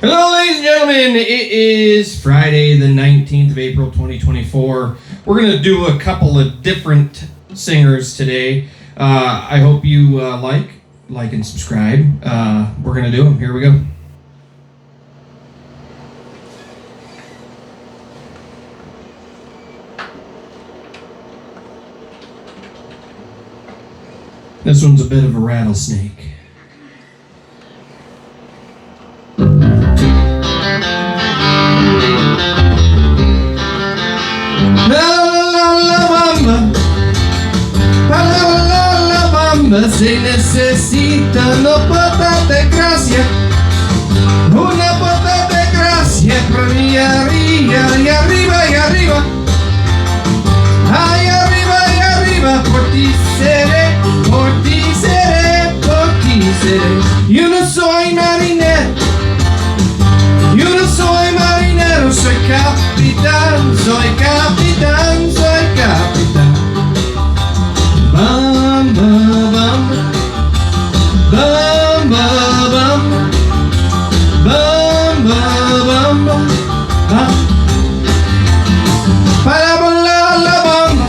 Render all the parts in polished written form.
Hello, ladies and gentlemen. It is Friday, the 19th of April, 2024. We're going to do a couple of different singers today. I hope you like and subscribe. We're going to do them. Here we go. This one's a bit of a rattlesnake. Se necesita una pota de gracia, una pota de gracia para mí arriba y arriba y arriba, ay arriba y arriba, por ti seré, por ti seré, por ti seré. Yo no soy marinero, yo no soy marinero, soy capitán, soy capitán, soy capitán. Bam, bam, bam, bam, bam, bam, bam, bam, bam. Para volar la bamba,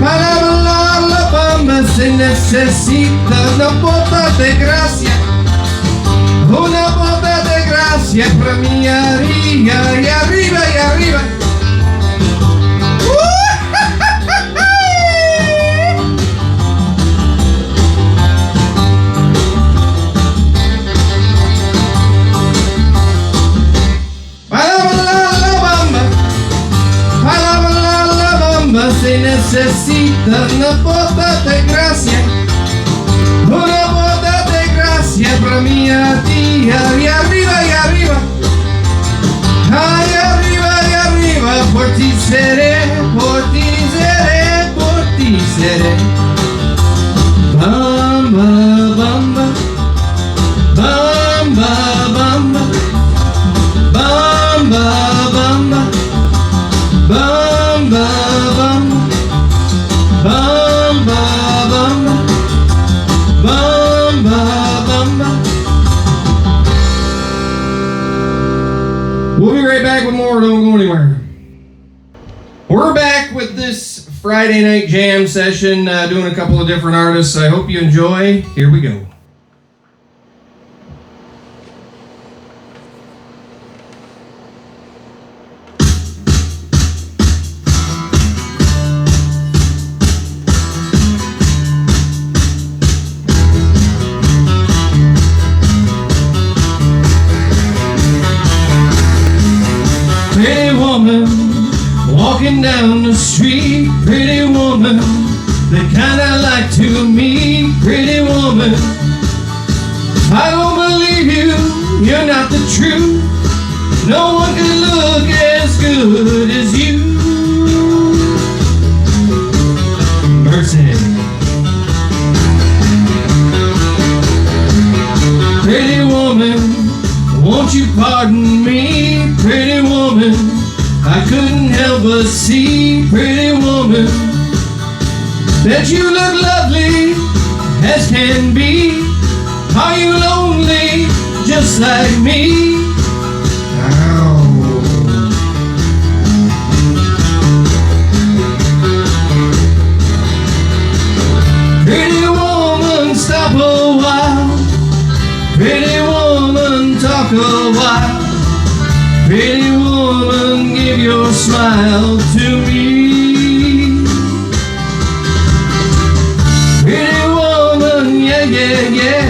para volar la bamba se necesita una bota de gracia, una bota de gracia para mí arriba y arriba y arriba. Se necesita una bota de gracia, una bota de gracia para mí a ti, y arriba y arriba, ay arriba y arriba, por ti seré, por ti seré, por ti seré. Bamba, bamba, bamba, bamba, bamba, bamba, bamba, bamba. Bamba, bamba, bamba, bamba. We'll be right back with more. Don't go anywhere. We're back with this Friday night jam session, doing a couple of different artists. I hope you enjoy. Here we go. Pretty woman, walking down the street. Pretty woman, the kind I like to meet. Pretty woman, I don't believe you, you're not the truth. No one can look as good as you. Mercy. Pretty woman, won't you pardon me? Pretty woman, I couldn't help but see. Pretty woman, that you look lovely as can be. Are you lonely just like me? Ow. Pretty woman, stop a while. Pretty woman, talk a while. Pretty woman, give your smile to me. Pretty woman, yeah, yeah, yeah.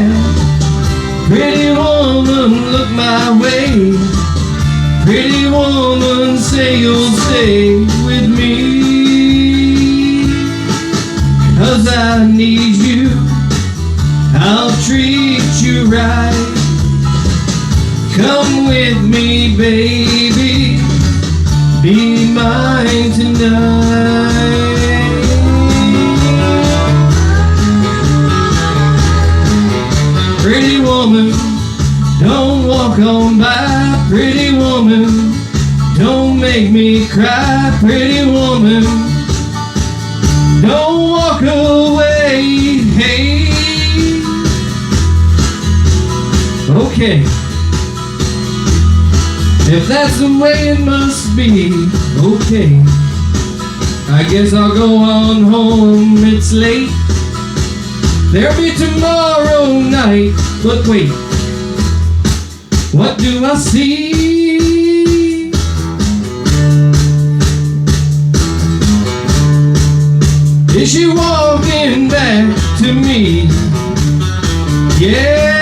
Pretty woman, look my way. Pretty woman, say you'll stay with me. 'Cause I need you, I'll treat you right. Come with me, baby, be mine tonight. Pretty woman, don't walk on by. Pretty woman, don't make me cry. Pretty woman, don't walk away. Hey, okay. If that's the way it must be, okay. I guess I'll go on home, it's late. There'll be tomorrow night, but wait, what do I see? Is she walking back to me? Yeah,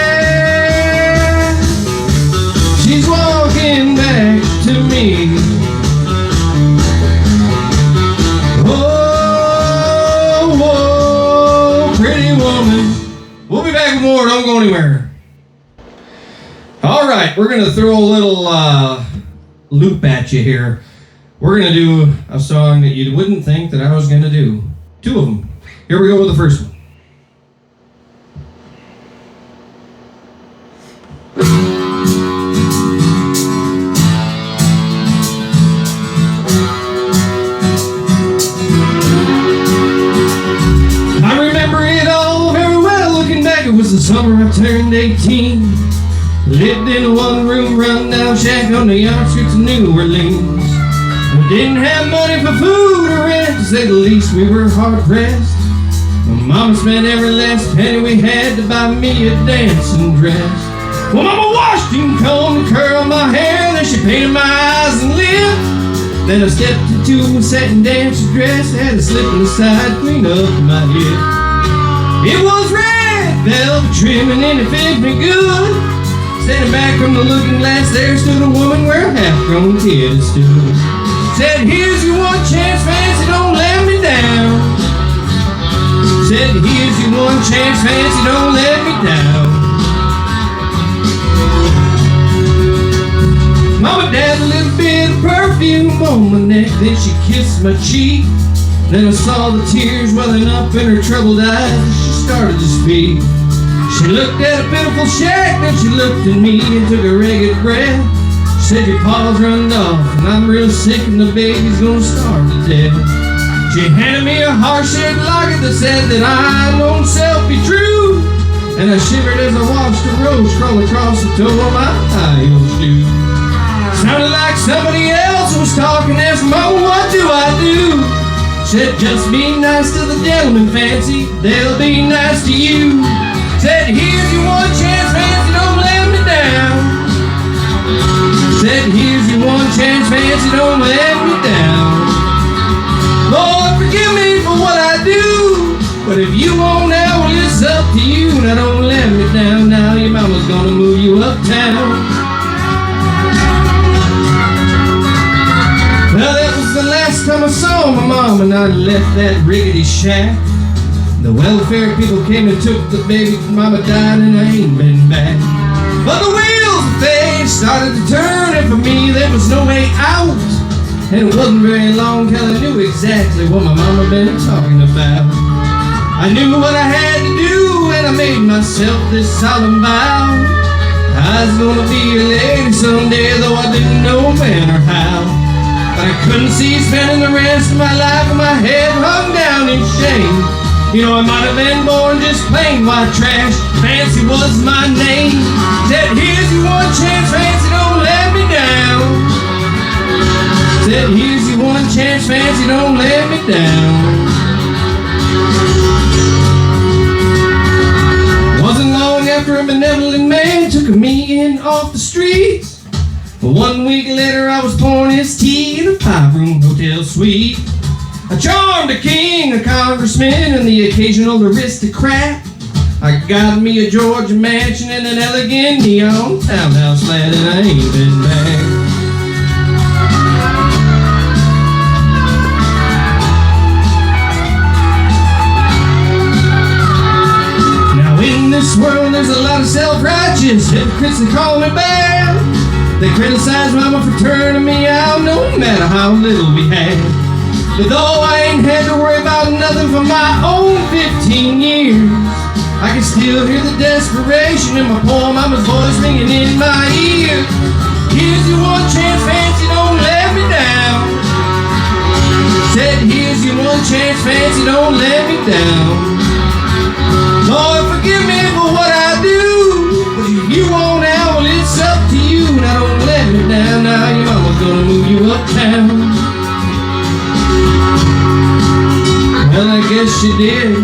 she's walking back to me. We'll be back with more. Don't go anywhere. All right, we're going to throw a little loop at you here. We're going to do a song that you wouldn't think that I was going to do. Two of them. Here we go with the first one. It was the summer I turned 18. Lived in a one-room rundown shack on the outskirts of New Orleans. We didn't have money for food or rent, to say the least. We were hard-pressed. My mama spent every last penny we had to buy me a dancing dress. Well, mama washed and combed and curled my hair, then she painted my eyes and lips. Then I stepped into a satin dancing dress, had a slip on the side, clean up my head. It was red velvet trimming and it fit me good. Standing back from the looking glass, there stood a woman where a half-grown kid stood. Said, here's your one chance, fancy, don't let me down. Said, here's your one chance, fancy, don't let me down. Mama dabbed a little bit of perfume on my neck, then she kissed my cheek. Then I saw the tears welling up in her troubled eyes. She started to speak. She looked at a pitiful shack, then she looked at me and took a ragged breath. She said, your paws runned off, and I'm real sick, and the baby's gonna starve to death. She handed me a heart-shaped locket that said that I won't self be true. And I shivered as I watched the rose crawl across the toe of my high-heel shoe. Sounded like somebody else was talking. Asked Mama, what do I do? Said, just be nice to the gentlemen, fancy, they'll be nice to you. Said, here's your one chance, fancy, don't let me down. Said, here's your one chance, fancy, don't let me down. Lord, forgive me for what I do, but if you won't now, well, it's up to you. Now don't let me down, now your mama's gonna move you uptown. Well, that was the last time I saw my mom, and I left that rickety shack. The welfare people came and took the baby, mama died, and I ain't been back. But the wheels of fate started to turn, and for me there was no way out. And it wasn't very long till I knew exactly what my mama been talking about. I knew what I had to do, and I made myself this solemn vow. I was gonna be a lady someday, though I didn't know when or how. But I couldn't see spending the rest of my life with my head hung down in shame. You know, I might have been born just plain white trash. Fancy was my name. Said, here's your one chance, fancy, don't let me down. Said, here's your one chance, fancy, don't let me down. Wasn't long after a benevolent man took me in off the streets. But 1 week later I was pouring his tea in a 5-room hotel suite. I charmed a king, a congressman, and the occasional aristocrat. I got me a Georgia mansion and an elegant neon townhouse flat, and I ain't been back. Now in this world there's a lot of self-righteous hypocrites that call me bad. They criticize mama for turning me out no matter how little we had. But though I ain't had to worry about nothing for my own 15 years, I can still hear the desperation in my poor mama's voice ringing in my ear. Here's your one chance, fancy, don't let me down. Said, here's your one chance, fancy, don't let me down. Lord, forgive me for what I do, but if you won't now, well, it's up to you. Now don't let me down, now yes she did.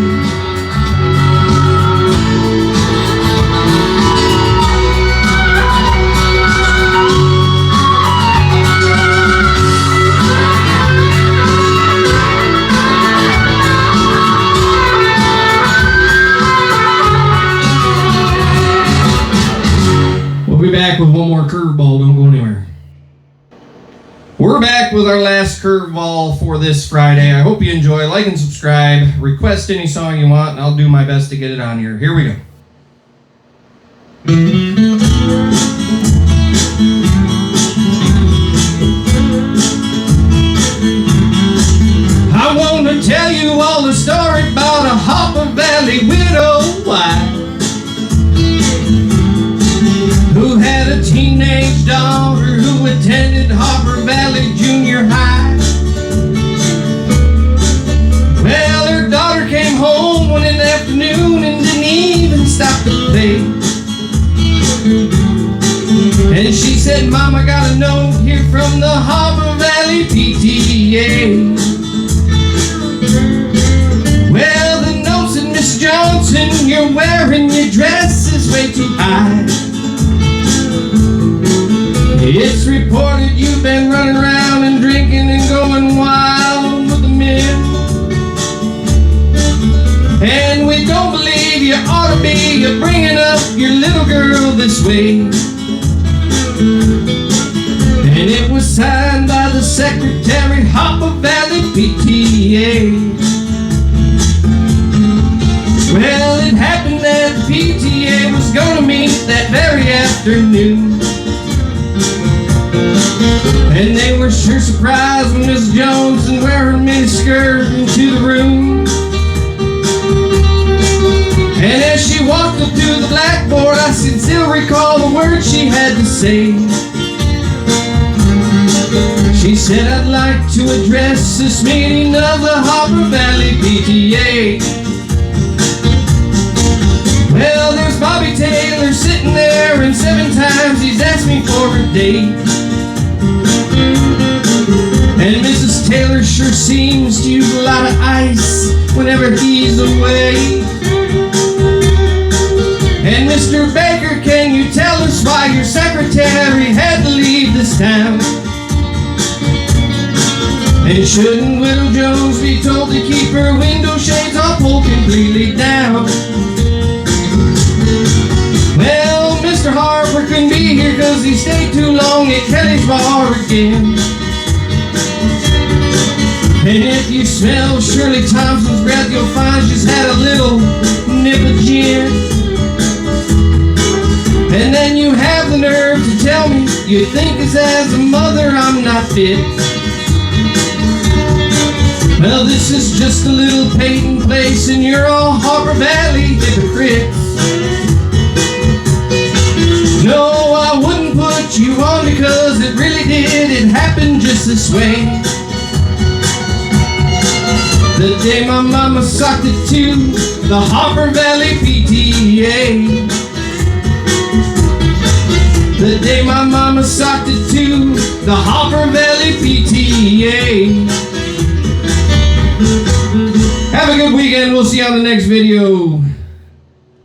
We'll be back with one more curveball. Don't go anywhere. We're back with our last curveball for this Friday. I hope you enjoy. Like and subscribe. Request any song you want, and I'll do my best to get it on here. Here we go. I want to tell you all the story about a Hopper Valley widow wife who had a teenage daughter who attended Hopper Valley Junior High. Well, her daughter came home one in the afternoon and didn't even stop to play. And she said, Mom, I got a note here from the Hopper Valley PTA. Well, the note said, Miss Johnson, you're wearing your dress is way too high. It's reported you've been running around and drinking and going wild with the men. And we don't believe you ought to be bringing up your little girl this way. And it was signed by the secretary, Hopper Valley PTA. Well, it happened that the PTA was gonna meet that very afternoon. And they were sure surprised when Miss Johnson wearing a miniskirt into the room. And as she walked up to the blackboard, I can still recall the words she had to say. She said, I'd like to address this meeting of the Hopper Valley PTA. Well, there's Bobby Taylor sitting there, and 7 times he's asked me for her date. And Mrs. Taylor sure seems to use a lot of ice whenever he's away. And Mr. Baker, can you tell us why your secretary had to leave this town? And shouldn't Widow Jones be told to keep her window shades all pulled completely down? Well, Mr. Harper couldn't be here because he stayed too long at Kelly's bar again. And if you smell Shirley Thompson's breath, you'll find she's had a little nip of gin. And then you have the nerve to tell me you think as a mother I'm not fit. Well, this is just a little Peyton place, and you're all Hopper Valley hypocrites. No, I wouldn't put you on because it really did. It happened just this way. The day my mama socked it to the Hopper Valley PTA. The day my mama socked it to the Hopper Valley PTA. Have a good weekend. We'll see you on the next video.